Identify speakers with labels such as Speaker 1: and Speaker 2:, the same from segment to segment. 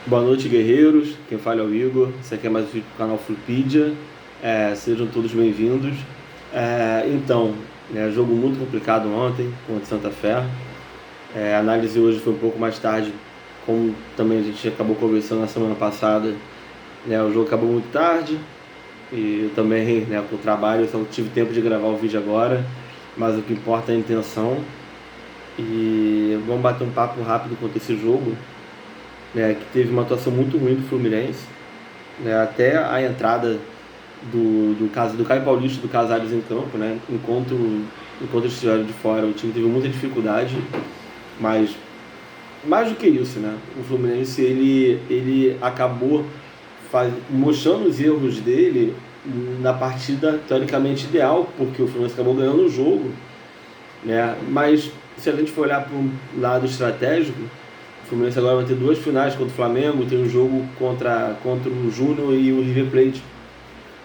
Speaker 1: Boa noite, guerreiros. Quem fala é o Igor. Esse aqui é mais um vídeo do canal Flupedia. Sejam todos bem-vindos. Jogo muito complicado ontem contra o Santa Fé. A análise hoje foi um pouco mais tarde, como também a gente acabou conversando na semana passada. O jogo acabou muito tarde e eu também, com o trabalho, eu só tive tempo de gravar o vídeo agora, mas o que importa é a intenção. E vamos bater um papo rápido contra esse jogo, que teve uma atuação muito ruim do Fluminense, até a entrada do Caio Paulista e do Casares em campo, enquanto eles estiveram de fora, o time teve muita dificuldade, mas mais do que isso, o Fluminense ele acabou mostrando os erros dele na partida teoricamente ideal, porque o Fluminense acabou ganhando o jogo, mas se a gente for olhar para um lado estratégico, o Fluminense agora vai ter duas finais contra o Flamengo, tem um jogo contra o Júnior e o River Plate.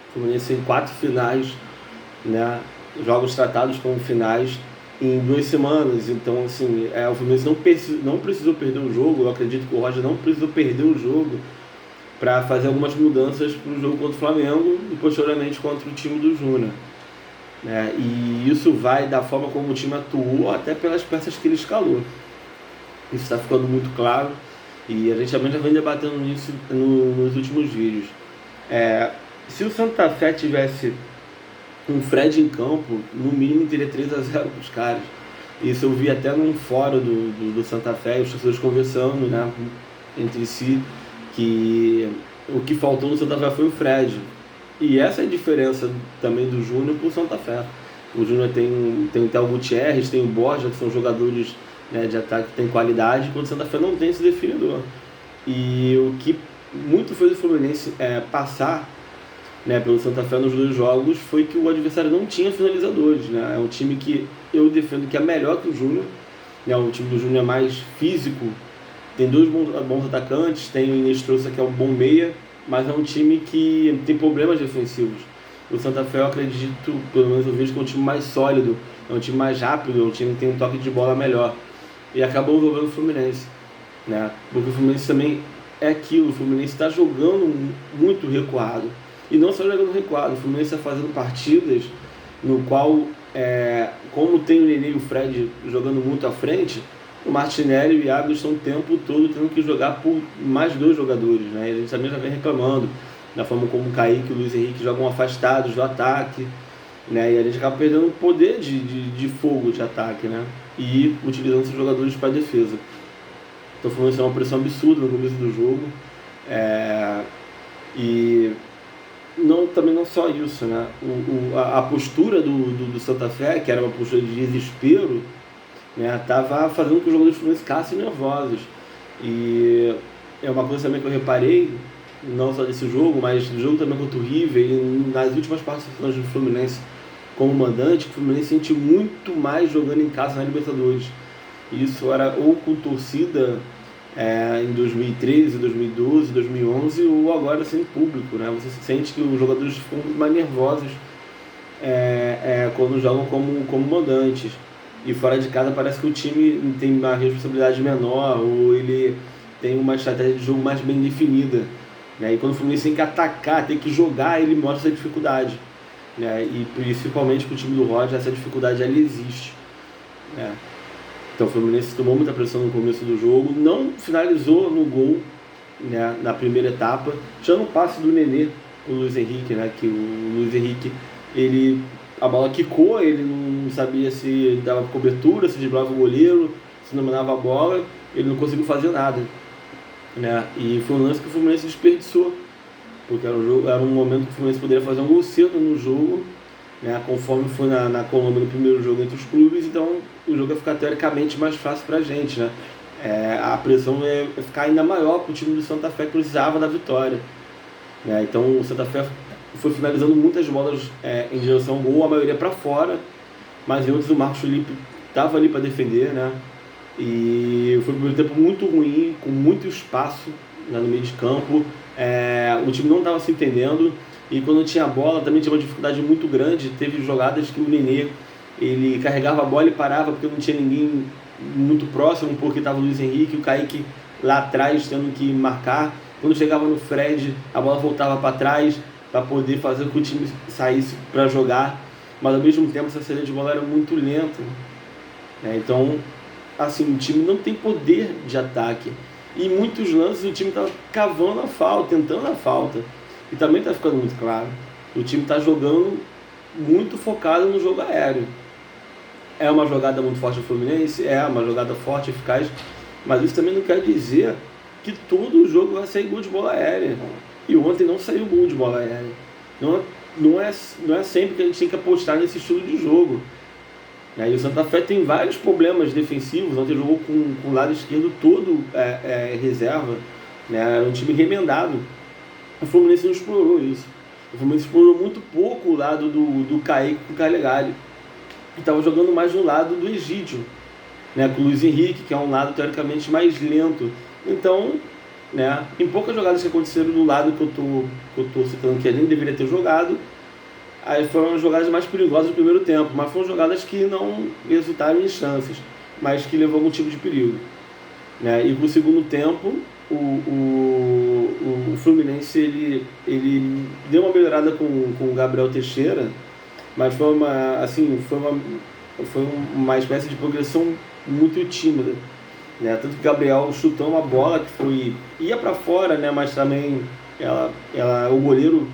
Speaker 1: O Fluminense tem 4 finais, jogos tratados como finais em 2 semanas. Então, assim, o Fluminense não precisou perder o jogo. Eu acredito que o Roger não precisou perder o jogo para fazer algumas mudanças para o jogo contra o Flamengo e posteriormente contra o time do Júnior. E isso vai da forma como o time atuou, até pelas peças que ele escalou. Isso está ficando muito claro e a gente também já vem debatendo nisso nos últimos vídeos. Se o Santa Fé tivesse um Fred em campo, no mínimo teria 3-0 para os caras. Isso eu vi até num fórum do Santa Fé, os torcedores conversando entre si, que o que faltou no Santa Fé foi o Fred. E essa é a diferença também do Júnior para o Santa Fé. O Júnior tem o Théo Gutierrez, tem o Borja, que são jogadores de ataque que tem qualidade, enquanto o Santa Fé não tem esse definidor. E o que muito fez o Fluminense passar pelo Santa Fé nos 2 jogos foi que o adversário não tinha finalizadores. É um time que eu defendo que é melhor que o Júnior. O time do Júnior é mais físico, tem 2 bons atacantes, tem o Inês Trouxa, que é um bom meia, mas é um time que tem problemas defensivos. O Santa Fé, eu acredito, pelo menos eu vejo que é um time mais sólido, é um time mais rápido, é um time que tem um toque de bola melhor. E acabou envolvendo o Fluminense, porque o Fluminense também é aquilo, o Fluminense está jogando muito recuado. E não só jogando recuado, o Fluminense está fazendo partidas no qual, como tem o Nenê e o Fred jogando muito à frente, o Martinelli e o Iago estão o tempo todo tendo que jogar por mais 2 jogadores. E a gente também já vem reclamando da forma como o Kaique e o Luiz Henrique jogam afastados do ataque, e a gente acaba perdendo o poder de fogo de ataque, e utilizando esses jogadores para defesa. Então foi uma pressão absurda no começo do jogo, e também não só isso, a postura do Santa Fé, que era uma postura de desespero, estava fazendo com que os jogadores do Fluminense ficassem nervosos. E é uma coisa também que eu reparei, não só desse jogo, mas do jogo também contra o River, e nas últimas participações do Fluminense como mandante, o Fluminense sentiu muito mais jogando em casa na Libertadores. Isso era ou com torcida em 2013, 2012, 2011, ou agora sem público. Você sente que os jogadores ficam muito mais nervosos quando jogam como mandantes. E fora de casa parece que o time tem uma responsabilidade menor, ou ele tem uma estratégia de jogo mais bem definida. E quando o Fluminense tem que atacar, tem que jogar, ele mostra essa dificuldade. E principalmente com o time do Roger, essa dificuldade ali existe. Então o Fluminense tomou muita pressão no começo do jogo, não finalizou no gol na primeira etapa, tirando o passe do Nenê, o Luiz Henrique, que o Luiz Henrique, a bola quicou, ele não sabia se dava cobertura, se driblava o goleiro, se não mandava a bola, ele não conseguiu fazer nada. E foi um lance que o Fluminense desperdiçou, porque era um momento que o Fluminense poderia fazer um gol cedo no jogo, conforme foi na Colômbia no primeiro jogo entre os clubes. Então o jogo ia ficar teoricamente mais fácil para a gente. A pressão ia ficar ainda maior para o time do Santa Fé, que precisava da vitória. Então o Santa Fé foi finalizando muitas bolas em direção ao gol, a maioria para fora, mas em outros o Marcos Felipe estava ali para defender. E foi um primeiro tempo muito ruim, com muito espaço no meio de campo. O time não estava se entendendo, e quando tinha a bola também tinha uma dificuldade muito grande. Teve jogadas que o Nenê, ele carregava a bola e parava porque não tinha ninguém muito próximo, porque estava o Luiz Henrique, o Kaique lá atrás tendo que marcar. Quando chegava no Fred, a bola voltava para trás para poder fazer com que o time saísse para jogar, mas ao mesmo tempo essa saída de bola era muito lenta, né? Então, assim, o time não tem poder de ataque. E em muitos lances o time está cavando a falta, tentando a falta. E também está ficando muito claro. O time está jogando muito focado no jogo aéreo. É uma jogada muito forte do Fluminense, é uma jogada forte, eficaz, mas isso também não quer dizer que todo o jogo vai sair gol de bola aérea. E ontem não saiu gol de bola aérea. Não é sempre que a gente tem que apostar nesse estilo de jogo. E aí o Santa Fé tem vários problemas defensivos. Ontem jogou com o lado esquerdo todo reserva, né? Era um time remendado. O Fluminense não explorou isso. O Fluminense explorou muito pouco o lado do Kaique com o Calegari. E estava jogando mais no lado do Egídio, né? Com o Luiz Henrique, que é um lado teoricamente mais lento. Então, né, em poucas jogadas que aconteceram do lado que eu tô citando, que ele nem deveria ter jogado, aí foram as jogadas mais perigosas do primeiro tempo, mas foram jogadas que não resultaram em chances, mas que levou algum tipo de perigo, né? E no segundo tempo o Fluminense ele deu uma melhorada com o Gabriel Teixeira, mas foi uma espécie de progressão muito tímida, né? Tanto que o Gabriel chutou uma bola que ia para fora, né? Mas também o goleiro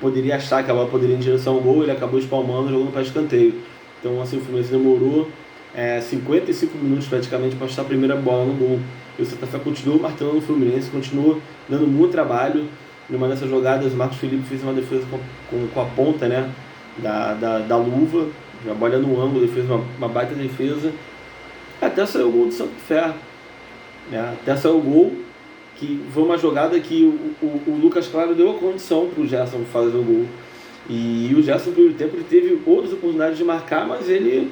Speaker 1: poderia achar que a bola poderia ir em direção ao gol, ele acabou espalmando, jogando para escanteio. Então, assim, o Fluminense demorou 55 minutos praticamente para chutar a primeira bola no gol. E o Santa Fé continuou martelando o Fluminense, continuou dando muito trabalho. Numa dessas jogadas, o Marcos Felipe fez uma defesa com a ponta, né, da luva, a bola no ângulo, ele fez uma baita defesa. Até saiu o gol do Santa Fé, né? Até saiu o gol, que foi uma jogada que o Lucas Claro deu a condição para o Gerson fazer o gol. E o Gerson, no primeiro tempo, ele teve outras oportunidades de marcar, mas ele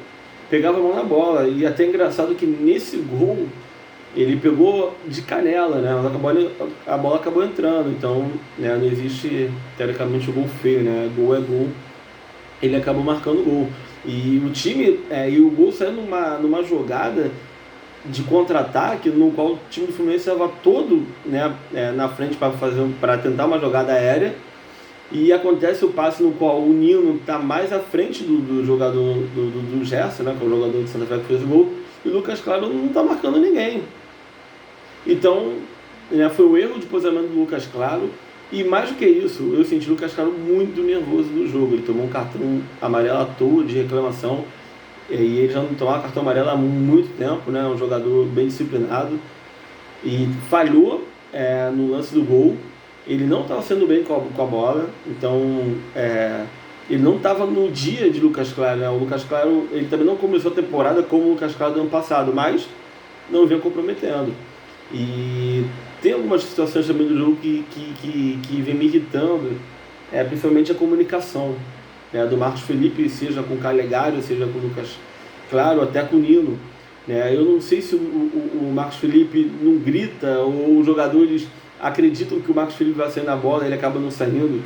Speaker 1: pegava a mão na bola. E até engraçado que nesse gol, ele pegou de canela, né? A bola acabou entrando. Então, né, não existe, teoricamente, o gol feio, né? Gol é gol. Ele acabou marcando o gol. E o time, e o gol saiu numa jogada de contra-ataque, no qual o time do Fluminense estava todo, né, na frente para tentar uma jogada aérea, e acontece o passe no qual o Nino está mais à frente do jogador do Gerson, né, que é o jogador de Santa Fé que fez o gol, e o Lucas Claro não está marcando ninguém. Então, né, foi o erro de posicionamento do Lucas Claro. E mais do que isso, eu senti o Lucas Claro muito nervoso no jogo. Ele tomou um cartão amarelo à toa de reclamação. E ele já não tomava cartão amarelo há muito tempo, né? Um jogador bem disciplinado. E falhou no lance do gol. Ele não estava sendo bem com a bola. Então, ele não estava no dia de Lucas Claro, né? O Lucas Claro, ele também não começou a temporada como o Lucas Claro do ano passado, mas não vinha comprometendo. E tem algumas situações também do jogo que vem me irritando, principalmente a comunicação, né, do Marcos Felipe, seja com o Calegari, seja com o Lucas Claro, até com o Nino, né? Eu não sei se o Marcos Felipe não grita, ou os jogadores acreditam que o Marcos Felipe vai sair na bola e ele acaba não saindo,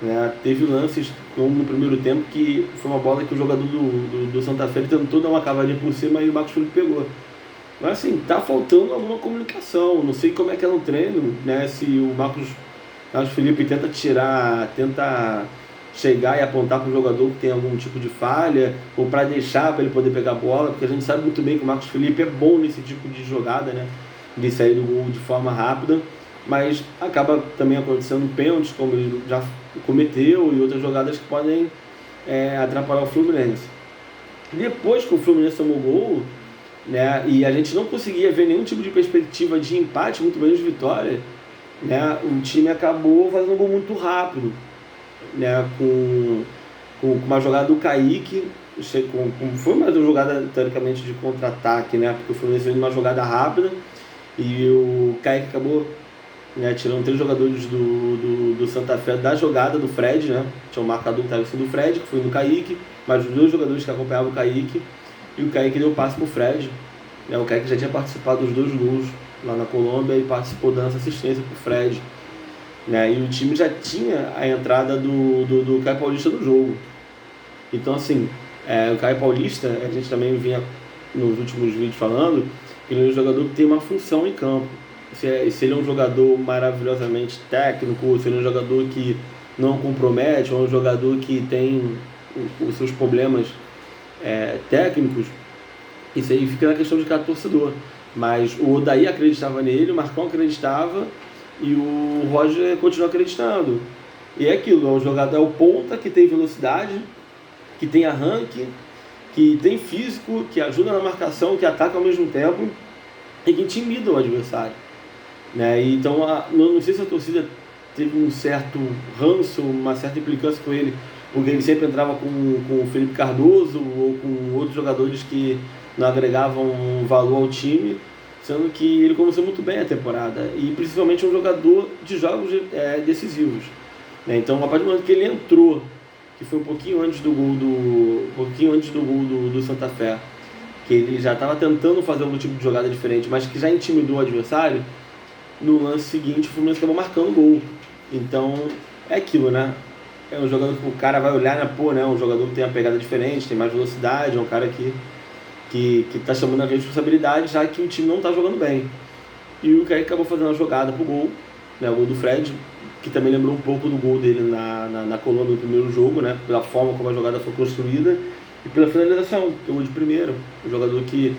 Speaker 1: né? Teve lances, como no primeiro tempo, que foi uma bola que o jogador do Santa Fé tentou dar uma cavadinha por cima e o Marcos Felipe pegou. Mas assim, tá faltando alguma comunicação. Não sei como é que é no treino, né? Se o Marcos Felipe tenta chegar e apontar para o jogador que tem algum tipo de falha, ou para deixar para ele poder pegar a bola, porque a gente sabe muito bem que o Marcos Felipe é bom nesse tipo de jogada, né? De sair do gol de forma rápida, mas acaba também acontecendo pênaltis, como ele já cometeu, e outras jogadas que podem atrapalhar o Fluminense. Depois que o Fluminense tomou o gol, né, e a gente não conseguia ver nenhum tipo de perspectiva de empate, muito menos de vitória, né, o time acabou fazendo um gol muito rápido, né, com uma jogada do Kaique, foi mais uma jogada teoricamente de contra-ataque, né, porque o Fluminense fez uma jogada rápida e o Kaique acabou, né, tirando 3 jogadores do Santa Fé da jogada do Fred, né, tinha um marcador que estava em cima do Fred, que foi no Kaique, mas os 2 jogadores que acompanhavam o Kaique, e o Kaique deu passe para o Fred, né? O Kaique já tinha participado dos 2 gols lá na Colômbia e participou dando essa assistência para o Fred, né? E o time já tinha a entrada do Caio Paulista no jogo. Então, assim, o Caio Paulista, a gente também vinha nos últimos vídeos falando, ele é um jogador que tem uma função em campo, se ele é um jogador maravilhosamente técnico, se ele é um jogador que não compromete, ou é um jogador que tem os seus problemas técnicos. Isso aí fica na questão de cada torcedor. Mas o Odaí acreditava nele, o Marcão acreditava e o Roger continuou acreditando. E é aquilo, é um jogador, é o ponta que tem velocidade, que tem arranque, que tem físico, que ajuda na marcação, que ataca ao mesmo tempo e que intimida o adversário. Né? E então, não sei se a torcida teve um certo ranço, uma certa implicância com ele, porque ele sempre entrava com o Felipe Cardoso ou com outros jogadores que não agregavam valor ao time, sendo que ele começou muito bem a temporada e principalmente um jogador de jogos decisivos. Né? Então, a partir do momento que ele entrou, que foi um pouquinho antes do gol do Santa Fé, que ele já estava tentando fazer algum tipo de jogada diferente, mas que já intimidou o adversário, no lance seguinte o Fluminense acabou marcando o gol. Então, é aquilo, né? É um jogador que o cara vai olhar, né? Um jogador que tem uma pegada diferente, tem mais velocidade, é um cara que tá chamando a responsabilidade, já que o time não tá jogando bem. E o Kaique acabou fazendo a jogada pro gol, né? O gol do Fred, que também lembrou um pouco do gol dele na Colômbia no primeiro jogo, né? Pela forma como a jogada foi construída e pela finalização, que é o gol de primeiro. Um jogador que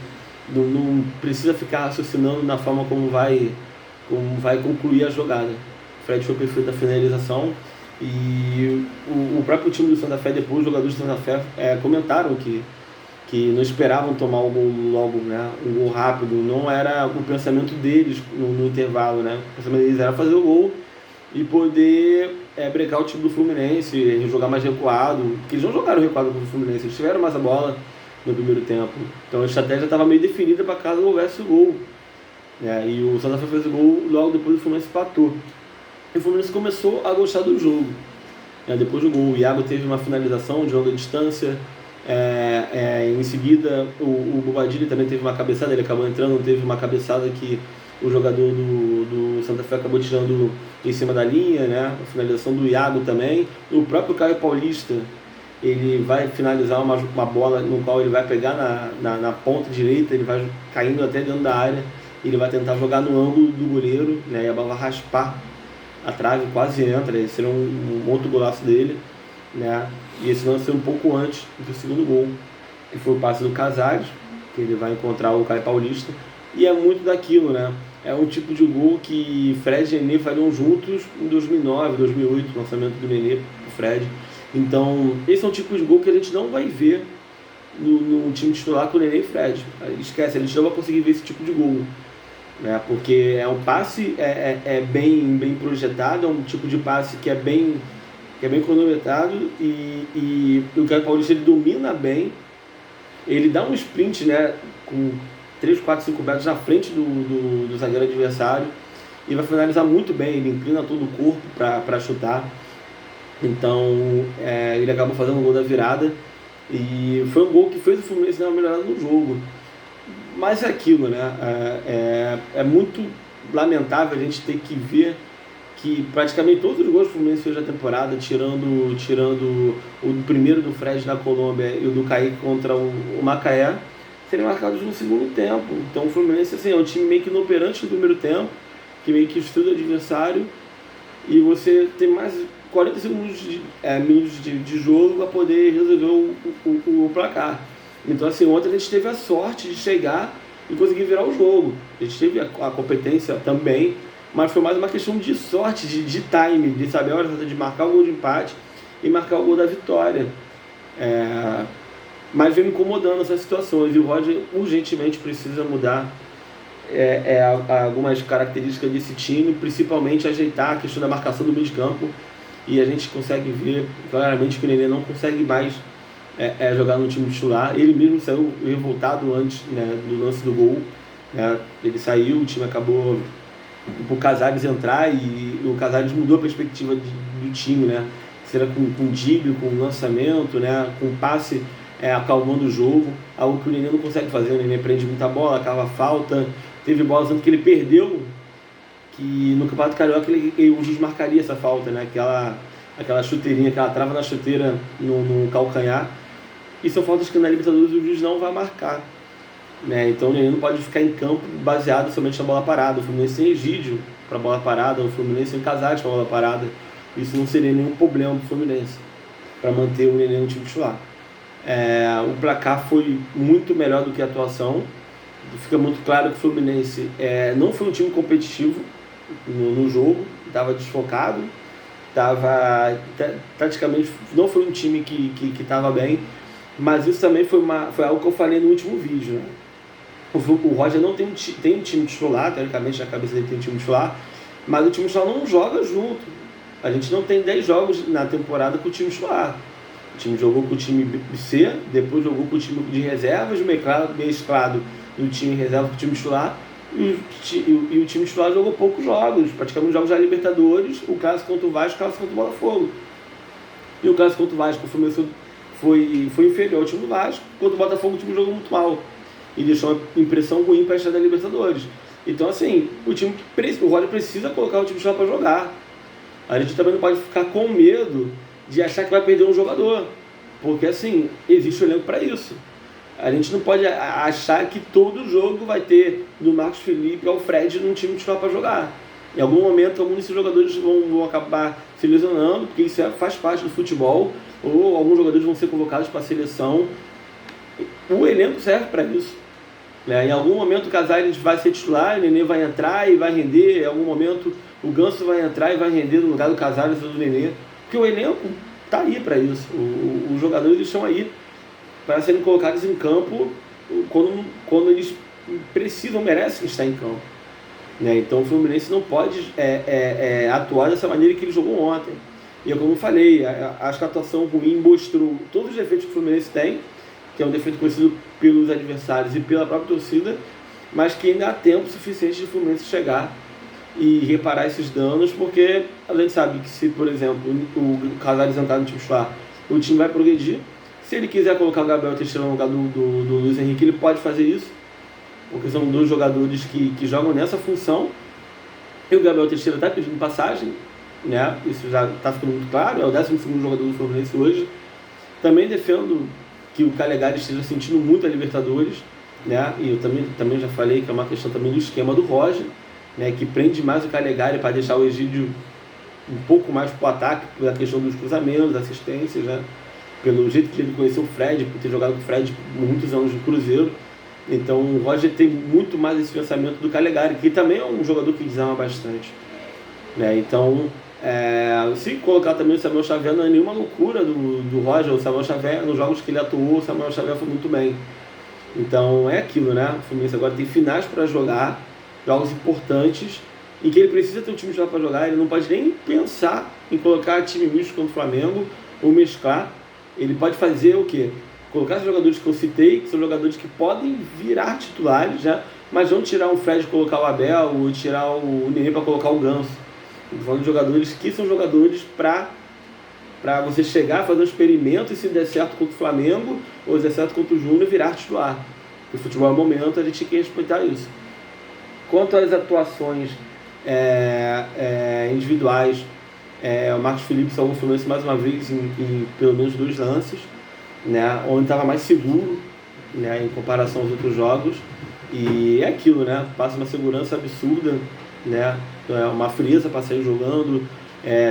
Speaker 1: não precisa ficar raciocinando na forma como vai concluir a jogada. O Fred foi perfeito na finalização e o próprio time do Santa Fé, depois os jogadores do Santa Fé comentaram que não esperavam tomar o gol logo, né? Um gol rápido, não era o pensamento deles no intervalo, né? O pensamento deles era fazer o gol e poder brecar o time do Fluminense, jogar mais recuado, porque eles não jogaram recuado contra o Fluminense, eles tiveram mais a bola no primeiro tempo, então a estratégia estava meio definida para caso houvesse o gol. E o Santa Fé fez o gol logo depois do Fluminense empatou. E o Fluminense começou a gostar do jogo. Depois do gol, o Iago teve uma finalização de longa distância. Em seguida, o Bobadilha também teve uma cabeçada, ele acabou entrando, teve uma cabeçada que o jogador do Santa Fé acabou tirando em cima da linha, né? A finalização do Iago também. O próprio Caio Paulista, ele vai finalizar uma bola no qual ele vai pegar na ponta direita, ele vai caindo até dentro da área. Ele vai tentar jogar no ângulo do goleiro, né? E a bola vai raspar a trave, quase entra. Esse seria um outro golaço dele, né? E esse lance foi um pouco antes do segundo gol, que foi o passe do Casares, que ele vai encontrar o Caio Paulista. E é muito daquilo, né? É um tipo de gol que Fred e Nenê fariam juntos em 2009, 2008, o lançamento do Nenê pro Fred. Então, esse é um tipo de gol que a gente não vai ver no time titular com o Nenê e Fred. Esquece, a gente não vai conseguir ver esse tipo de gol. Né? Porque é um passe bem projetado, é um tipo de passe que é bem cronometrado e o Caio Paulista ele domina bem, ele dá um sprint, né, com 3, 4, 5 metros na frente do zagueiro adversário e vai finalizar muito bem, ele inclina todo o corpo para chutar. Então ele acabou fazendo o gol da virada e foi um gol que fez o Fluminense dar uma melhorada no jogo. Mas é aquilo, né? É muito lamentável a gente ter que ver que praticamente todos os gols do Fluminense fez na temporada, tirando o primeiro do Fred na Colômbia e o do Kaique contra o Macaé, seriam marcados no segundo tempo. Então o Fluminense assim, é um time meio que inoperante no primeiro tempo, que meio que estuda o adversário, e você tem mais 40 segundos de jogo para poder resolver o placar. Então assim, ontem a gente teve a sorte de chegar e conseguir virar o jogo. A gente teve a competência também, mas foi mais uma questão de sorte, de time, de saber a hora de marcar o gol de empate e marcar o gol da vitória. Mas vem me incomodando essas situações e o Roger urgentemente precisa mudar algumas características desse time, principalmente ajeitar a questão da marcação do meio de campo, e a gente consegue ver claramente que o Nenê não consegue mais jogar no time titular. Ele mesmo saiu revoltado antes, né, do lance do gol, né? Ele saiu, o time acabou o Casares entrar e o Casares mudou a perspectiva do time, né? Será com drible, com lançamento, né? Com passe acalmando o jogo, algo que o Nenê não consegue fazer. O Nenê prende muita bola, cava falta, teve bolas tanto que ele perdeu, que no Campeonato Carioca o juiz marcaria essa falta, né? Aquela chuteirinha, aquela trava na chuteira no calcanhar, e são faltas que na Libertadores o juiz não vai marcar. né? Então o Nenê não pode ficar em campo baseado somente na bola parada. O Fluminense tem Egídio para bola parada, o Fluminense tem Casares para bola parada. Isso não seria nenhum problema para o Fluminense, para manter o Nenê no time titular. O placar foi muito melhor do que a atuação. Fica muito claro que o Fluminense não foi um time competitivo no jogo, estava desfocado, praticamente não foi um time que estava bem, mas isso também foi algo que eu falei no último vídeo, né? O Roger não tem um time titular, teoricamente na cabeça dele tem um time titular, mas o time titular não joga junto. A gente não tem 10 jogos na temporada com o time titular. O time jogou com o time C, depois jogou com o time de reservas, mesclado do time reserva com o time titular, e o time titular jogou poucos jogos, praticamente jogos da Libertadores, o clássico contra o Vasco, o clássico contra o Botafogo. E o clássico contra o Vasco, o Fluminense foi inferior ao time do Vasco, contra o Botafogo o time jogou muito mal, e deixou uma impressão ruim para a estreia da Libertadores. Então assim, o Roger precisa colocar o time titular para jogar. A gente também não pode ficar com medo de achar que vai perder um jogador, porque assim, existe o elenco para isso. A gente não pode achar que todo jogo vai ter do Marcos Felipe ao Fred num time titular para jogar. Em algum momento, alguns desses jogadores vão acabar se lesionando, porque isso faz parte do futebol, ou alguns jogadores vão ser convocados para a seleção. O elenco serve para isso. Em algum momento o Casares vai ser titular, o Nenê vai entrar e vai render. Em algum momento o Ganso vai entrar e vai render no lugar do Casares ou do Nenê. Porque o elenco está aí para isso. Os jogadores estão aí para serem colocados em campo quando eles precisam, merecem estar em campo. Então o Fluminense não pode atuar dessa maneira que ele jogou ontem. E como eu falei, acho que a atuação ruim mostrou todos os defeitos que o Fluminense tem, que é um defeito conhecido pelos adversários e pela própria torcida, mas que ainda há tempo suficiente de o Fluminense chegar e reparar esses danos, porque a gente sabe que se, por exemplo, o Casares entrar no time titular, o time vai progredir. Se ele quiser colocar o Gabriel Teixeira no lugar do Luiz Henrique, ele pode fazer isso, porque são dois jogadores que jogam nessa função. E o Gabriel Teixeira está pedindo passagem, né? Isso já está ficando muito claro, é o 12º jogador do Fluminense hoje. Também defendo que o Calegari esteja sentindo muito a Libertadores, né? E eu também já falei que é uma questão também do esquema do Roger, né? Que prende mais o Calegari para deixar o Egídio um pouco mais para o ataque, pela questão dos cruzamentos, assistências, né? Pelo jeito que ele conheceu o Fred, por ter jogado com o Fred por muitos anos no Cruzeiro. Então o Roger tem muito mais esse pensamento do Calegari, que também é um jogador que desarma bastante, né? Então, se colocar também o Samuel Xavier, não é nenhuma loucura do Roger. O Samuel Xavier, nos jogos que ele atuou, o Samuel Xavier foi muito bem. Então é aquilo, né? O Fluminense agora tem finais para jogar, jogos importantes, em que ele precisa ter um time para jogar. Ele não pode nem pensar em colocar time misto contra o Flamengo ou mesclar. Ele pode fazer o quê? Colocar esses jogadores que eu citei, que são jogadores que podem virar titulares, já, mas não tirar o Fred e colocar o Abel, ou tirar o Nenê para colocar o Ganso. Estou falando de jogadores que são jogadores para você chegar, fazer um experimento e se der certo contra o Flamengo ou se der certo contra o Júnior, virar titular. O futebol é o momento, a gente tem que respeitar isso. Quanto às atuações individuais, o Marcos Felipe salvou o Fluminense mais uma vez em pelo menos 2 lances, né, onde estava mais seguro, né, em comparação aos outros jogos. E é aquilo, né, passa uma segurança absurda, né, uma frieza para sair jogando.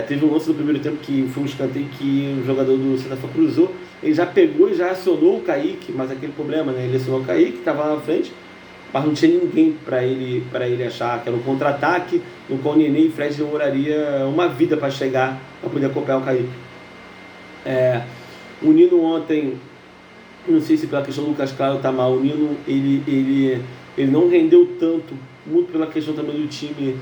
Speaker 1: Teve um lance do primeiro tempo que foi um escanteio que o jogador do Santa Fé cruzou, ele já pegou e já acionou o Kaique, mas aquele problema, né, ele acionou o Kaique, que estava lá na frente, mas não tinha ninguém para ele achar, que era um contra-ataque, no qual o Nenê e Fred demoraria uma vida para chegar, para poder acompanhar o Kaique. O Nino ontem, não sei se pela questão do Lucas Claro tá mal, o Nino ele não rendeu tanto, muito pela questão também do time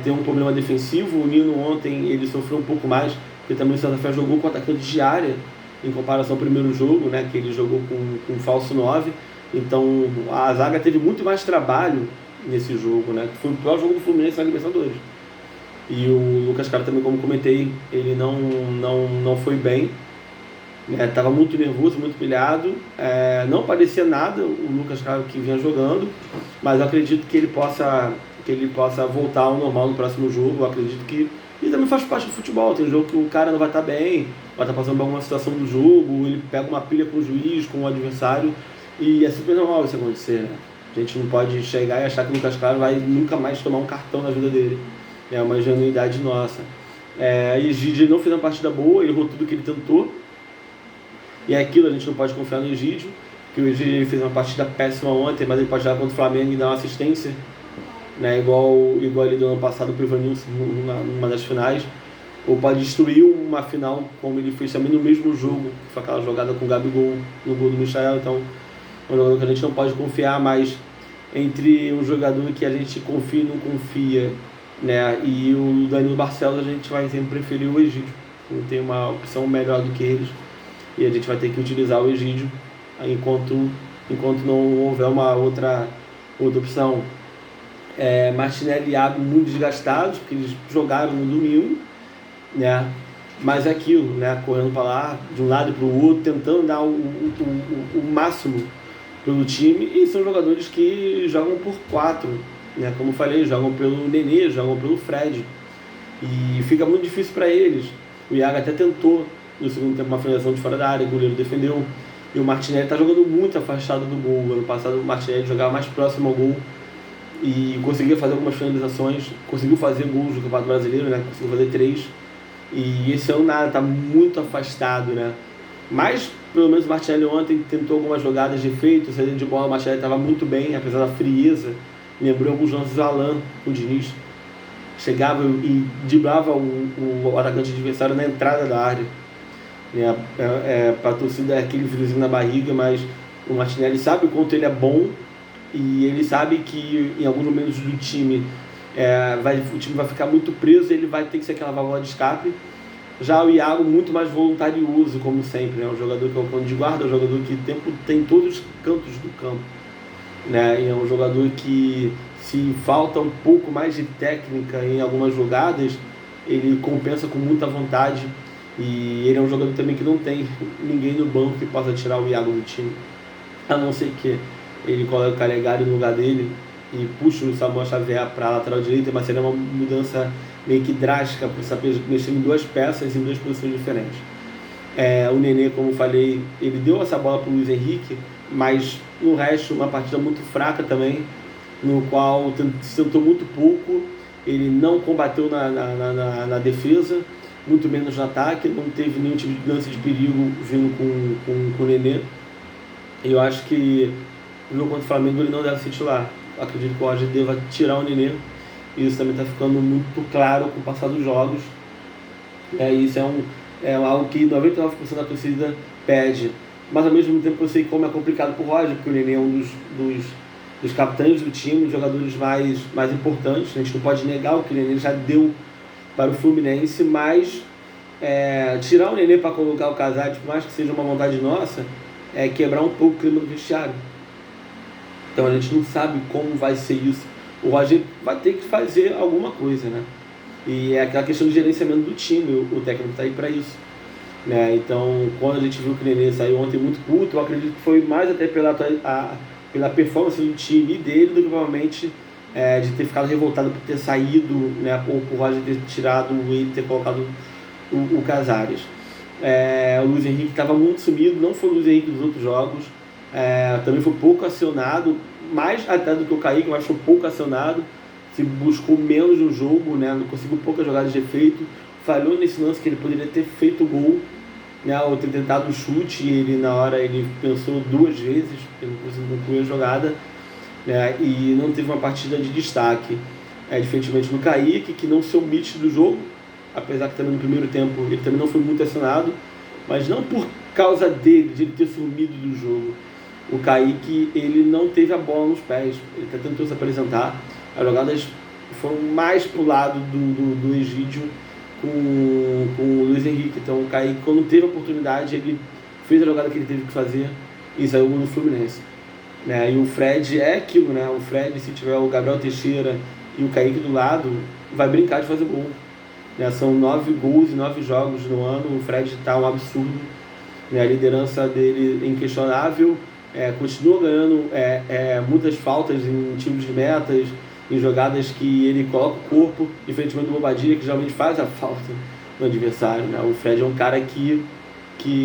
Speaker 1: ter um problema defensivo. O Nino ontem ele sofreu um pouco mais, porque também o Santa Fé jogou com atacante de área, em comparação ao primeiro jogo, né, que ele jogou com falso 9. Então a zaga teve muito mais trabalho nesse jogo, né, que foi o pior jogo do Fluminense na Libertadores. E o Lucas Claro também, como comentei, ele não foi bem. Estava muito nervoso, muito pilhado, não parecia nada o Lucas Claro que vinha jogando, mas eu acredito que ele possa voltar ao normal no próximo jogo. Eu acredito que ele também faz parte do futebol. Tem jogo que o cara não vai estar bem, vai estar passando por alguma situação do jogo, ele pega uma pilha com o juiz, com o adversário, E é super normal isso acontecer, né? A gente não pode chegar e achar que o Lucas Claro vai nunca mais tomar um cartão na vida dele. É uma ingenuidade nossa. E Egídio não fez uma partida boa, ele errou tudo que ele tentou. E é aquilo, a gente não pode confiar no Egídio, que o Egídio fez uma partida péssima ontem, mas ele pode jogar contra o Flamengo e dar uma assistência, né? Igual ele deu ano passado para o Ivanilson numa das finais. Ou pode destruir uma final, como ele fez também no mesmo jogo, que foi aquela jogada com o Gabigol no gol do Michael. Então, é um jogador que a gente não pode confiar, mas entre um jogador que a gente confia e não confia, né, e o Danilo Barcelos, a gente vai sempre preferir o Egídio. Não tem uma opção melhor do que eles, e a gente vai ter que utilizar o Egídio enquanto não houver uma outra opção. Martinelli e Iago muito desgastados, porque eles jogaram no domingo, né? Mas é aquilo, né? Correndo para lá, de um lado para o outro, tentando dar o máximo pelo time, e são jogadores que jogam por 4, né? Como eu falei, jogam pelo Nenê, jogam pelo Fred, e fica muito difícil para eles. O Iago até tentou no segundo tempo uma finalização de fora da área, o goleiro defendeu, e o Martinelli está jogando muito afastado do gol. Ano passado o Martinelli jogava mais próximo ao gol e conseguia fazer algumas finalizações, conseguiu fazer gols no Campeonato Brasileiro, né? Conseguiu fazer 3, e esse ano nada, está muito afastado, né? Mas pelo menos o Martinelli ontem tentou algumas jogadas de efeito, saída de bola, o Martinelli estava muito bem, apesar da frieza. Lembrou alguns lances do Alan, o Diniz chegava e driblava o atacante adversário na entrada da área, né? Para a torcida é aquele friozinho na barriga, mas o Martinelli sabe o quanto ele é bom, e ele sabe que em alguns momentos do time o time vai ficar muito preso, e ele vai ter que ser aquela válvula de escape. Já o Iago muito mais voluntarioso, como sempre, né? Um jogador que é o cano de guarda, um jogador que tem todos os cantos do campo, né? E é um jogador que, se falta um pouco mais de técnica em algumas jogadas, ele compensa com muita vontade. E ele é um jogador também que não tem ninguém no banco que possa tirar o Iago do time, a não ser que ele coloque o Calegari no lugar dele e puxa o Samuel Xavier para a lateral direita, mas seria uma mudança meio que drástica, por saber mexer em 2 peças em 2 posições diferentes. O Nenê, como eu falei, ele deu essa bola para o Luiz Henrique, mas no resto uma partida muito fraca também, no qual tentou muito pouco. Ele não combateu na defesa, muito menos no ataque, não teve nenhum tipo de lance de perigo vindo com o Nenê. E eu acho que no jogo contra o Flamengo ele não deve ser titular. Acredito que o Roger deva tirar o Nenê. Isso também está ficando muito claro com o passar dos jogos. Isso é algo que 99% da torcida pede. Mas ao mesmo tempo eu sei como é complicado para o Roger, porque o Nenê é um dos capitães do time, dos jogadores mais importantes. A gente não pode negar o que o Nenê já deu para o Fluminense, mas tirar o Nenê para colocar o Casares, por mais que seja uma vontade nossa, é quebrar um pouco o clima do vestiário. Então a gente não sabe como vai ser isso. O Roger vai ter que fazer alguma coisa, né? E é aquela questão de gerenciamento do time, o técnico está aí para isso, né? Então, quando a gente viu que o Nenê saiu ontem muito puto, eu acredito que foi mais até pela performance do time e dele do que provavelmente de ter ficado revoltado por ter saído, né? Ou por Roger ter tirado ele, ter colocado o Casares. O Luiz Henrique estava muito sumido, não foi o Luiz Henrique dos outros jogos, também foi pouco acionado, mais até do que o Kaique, mas foi pouco acionado, se buscou menos no jogo, né? Não conseguiu poucas jogadas de efeito, falhou nesse lance que ele poderia ter feito o gol, né? Ou ter tentado o chute, e ele na hora ele pensou 2 vezes, porque não conseguiu concluir a jogada, né? E não teve uma partida de destaque, diferentemente do Kaique, que não se omite do jogo, apesar que também no primeiro tempo ele também não foi muito acionado, mas não por causa dele, de ele ter sumido do jogo. O Kaique, ele não teve a bola nos pés, ele até tentou se apresentar, as jogadas foram mais pro lado do Egídio com o Luiz Henrique. Então o Kaique, quando teve a oportunidade, ele fez a jogada que ele teve que fazer e saiu no Fluminense, né? E o Fred é aquilo, né? O Fred, se tiver o Gabriel Teixeira e o Kaique do lado, vai brincar de fazer gol, né? São 9 gols e 9 jogos no ano, o Fred está um absurdo, né? A liderança dele é inquestionável, continua ganhando muitas faltas em tiros de metas, em jogadas que ele coloca o corpo, diferentemente do Bobadilla, que geralmente faz a falta no adversário, né? O Fred é um cara que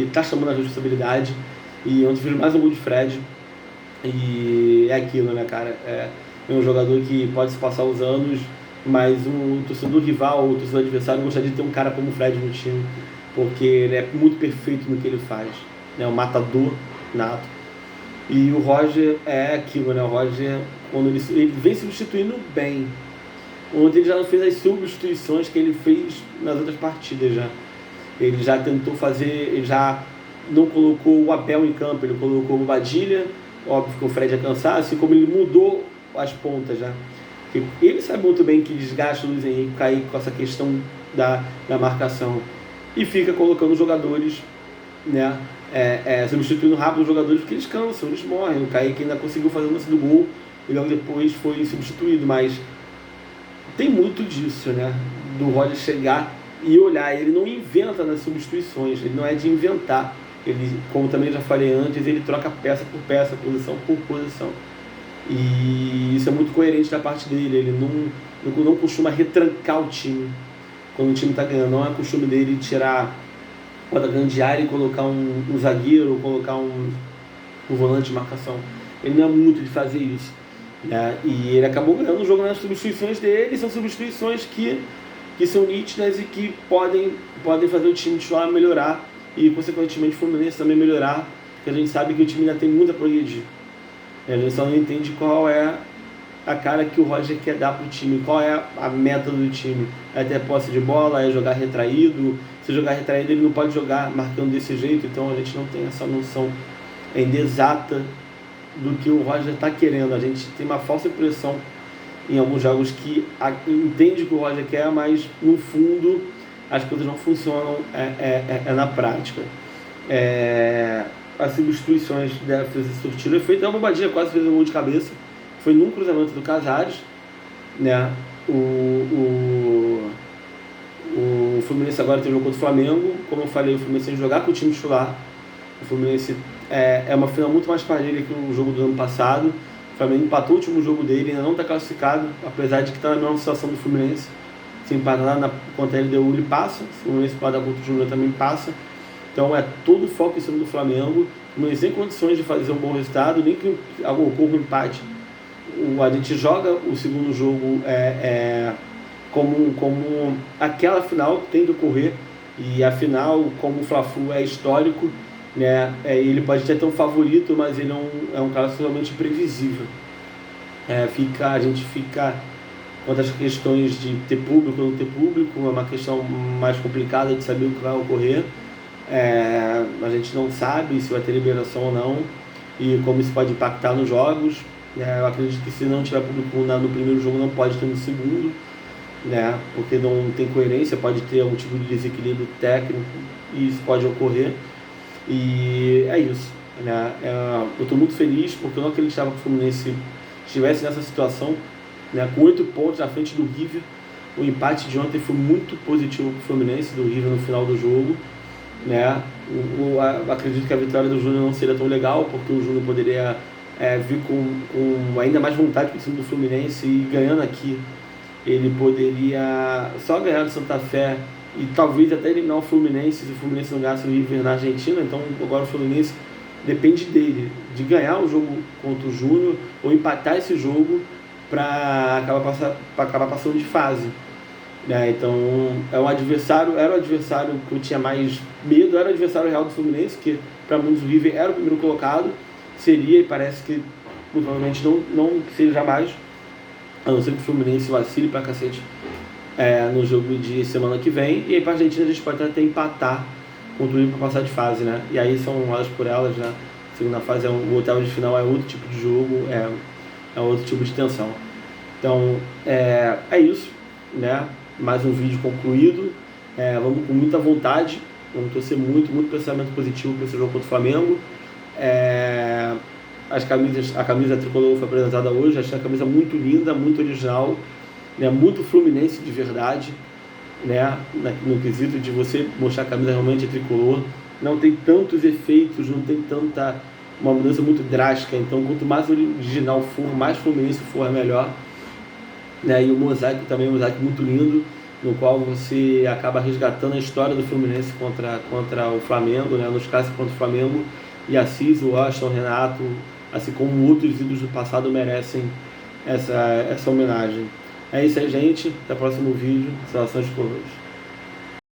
Speaker 1: está chamando a responsabilidade, e ontem fez mais um gol de Fred, E é aquilo, né, cara? É um jogador que pode se passar os anos, mas o torcedor rival, o torcedor adversário gostaria de ter um cara como o Fred no time, porque ele é muito perfeito no que ele faz, né? Um matador nato. E o Roger é aquilo, né? O Roger, quando ele vem substituindo bem. Ontem ele já não fez as substituições que ele fez nas outras partidas já. Ele já tentou fazer, ele já não colocou o Abel em campo, ele colocou o Badilha, óbvio que o Fred ia cansar, assim como ele mudou as pontas já. Ele sabe muito bem que desgasta o Luiz Henrique cair com essa questão da marcação. E fica colocando jogadores, né? Substituindo rápido os jogadores porque eles cansam, eles morrem. O Kaique ainda conseguiu fazer o lance do gol e logo depois foi substituído, mas tem muito disso, né? Do Roger chegar e olhar. Ele não inventa nas substituições, ele não é de inventar. Ele, como também já falei antes, ele troca peça por peça, posição por posição. E isso é muito coerente da parte dele. Ele não costuma retrancar o time quando o time está ganhando. Não é costume dele tirar quando está ganhando de área e colocar um zagueiro ou colocar um volante de marcação. Ele não é muito de fazer isso, né? E ele acabou ganhando o jogo nas substituições dele. São substituições que são nítidas e que podem fazer o time titular melhorar e, consequentemente, o Fluminense também melhorar, porque a gente sabe que o time ainda tem muito a progredir. A gente só não entende qual é a cara que o Roger quer dar para o time, qual é a meta do time. É ter posse de bola, é jogar retraído. Se jogar retraído, ele não pode jogar marcando desse jeito, então a gente não tem essa noção ainda exata do que o Roger está querendo. A gente tem uma falsa impressão em alguns jogos que entende o que o Roger quer, mas no fundo as coisas não funcionam na prática. As substituições devem fazer surtir efeito. A Bobadinha quase fez um gol de cabeça, foi num cruzamento do Casares, né? O Fluminense agora tem um jogo contra o Flamengo. Como eu falei, o Fluminense tem que jogar com o time titular. O Fluminense é uma final muito mais parelha que o jogo do ano passado. O Flamengo empatou o último jogo dele, ainda não está classificado, apesar de que está na mesma situação do Fluminense. Se empatar contra a LDU, ele passa. Se o Fluminense empatar contra o Júnior, também passa. Então é todo o foco em cima do Flamengo. O Fluminense tem condições de fazer um bom resultado, nem que ocorra um empate. A gente joga o segundo jogo como aquela final que tem que ocorrer. E a final, como o Fla-Flu é histórico, né, ele pode até ter um favorito, mas ele é um caso totalmente imprevisível. A gente fica quanto às questões de ter público ou não ter público, é uma questão mais complicada de saber o que vai ocorrer. A gente não sabe se vai ter liberação ou não e como isso pode impactar nos jogos. Eu acredito que se não tiver público no primeiro jogo, não pode ter no segundo, né, porque não tem coerência, pode ter algum tipo de desequilíbrio técnico e isso pode ocorrer. E é isso, né? Eu estou muito feliz porque eu não acreditava que o Fluminense estivesse nessa situação, né, com 8 pontos à frente do River. O empate de ontem foi muito positivo para o Fluminense, do River no final do jogo, né? Acredito que a vitória do Júnior não seria tão legal, porque o Júnior poderia vir com ainda mais vontade para o time do Fluminense e ganhando aqui. Ele poderia só ganhar do Santa Fé e talvez até eliminar o Fluminense se o Fluminense não ganhasse o River na Argentina. Então agora o Fluminense depende dele, de ganhar o jogo contra o Júnior ou empatar esse jogo para acabar passando de fase. Então era o adversário que eu tinha mais medo, era o adversário real do Fluminense, que para muitos o River era o primeiro colocado, seria, e parece que provavelmente não seja jamais, a não ser que o Fluminense vacile pra cacete no jogo de semana que vem. E aí pra Argentina a gente pode até empatar contra o River para passar de fase, né? E aí são elas por elas, né? A segunda fase o oitavo de final é outro tipo de jogo, é outro tipo de tensão. Então é isso, né? Mais um vídeo concluído. Vamos com muita vontade, vamos torcer muito pensamento positivo para esse jogo contra o Flamengo. A camisa tricolor foi apresentada hoje, achei a camisa muito linda, muito original, né? Muito Fluminense de verdade, né? No quesito de você mostrar a camisa realmente tricolor. Não tem tantos efeitos, não tem uma mudança muito drástica. Então quanto mais original for, mais Fluminense for, é melhor, né? E o mosaico também é um mosaico muito lindo, no qual você acaba resgatando a história do Fluminense contra o Flamengo, né? Nos clássicos contra o Flamengo, e Assis, o Washington, o Renato, assim como outros ídolos do passado merecem essa homenagem. É isso aí, gente. Até o próximo vídeo. Saudações coroas.